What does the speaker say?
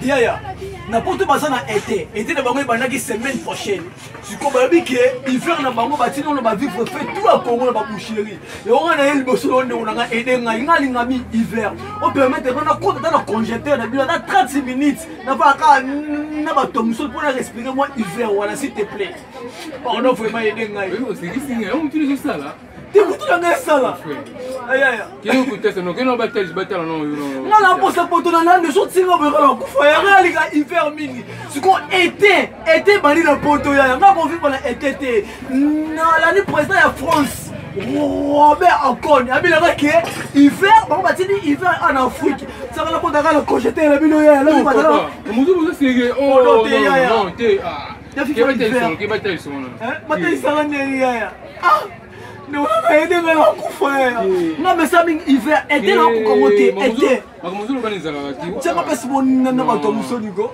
Yaya, n'importe quoi ça na été. Été na bango bana qui semaine prochaine. Tu comprends bien que hiver na bango batino na ba vivre fait tout à Congo na ba boucherie. Et on a el bosolo on a aider ngali ngami hiver. On permettre on a compte dans le congélateur na bila 30 minutes. Na pas ka na ba tomso pour respirer moi hiver voilà s'il te plaît. On a vraiment aider ngai. C'est qui signe, on utilise ça là. Tu écoutes la ça là. Aïe aïe. Qui écoute ça non, qui non bataille non. Non la poste poto na ne sorti nga ba la kufa ya ngali ga hiver mingi. Ce qu'on été bani na poto ya nga ko vivre na été. Non l'année président ya France. Robert Akon, a mis la que hiver, bon bah tu dis hiver en Afrique. Ça va la pote à la congéter la bino ya là on va là. Vous c'est oh non, t'es qui bataille son là. Bataille ça là ah non, aider mais la kufa. Non mais ça hiver été là pour commenter été. Ma comment vous organisez là? Tu sais pas si bon na ba to musoni go.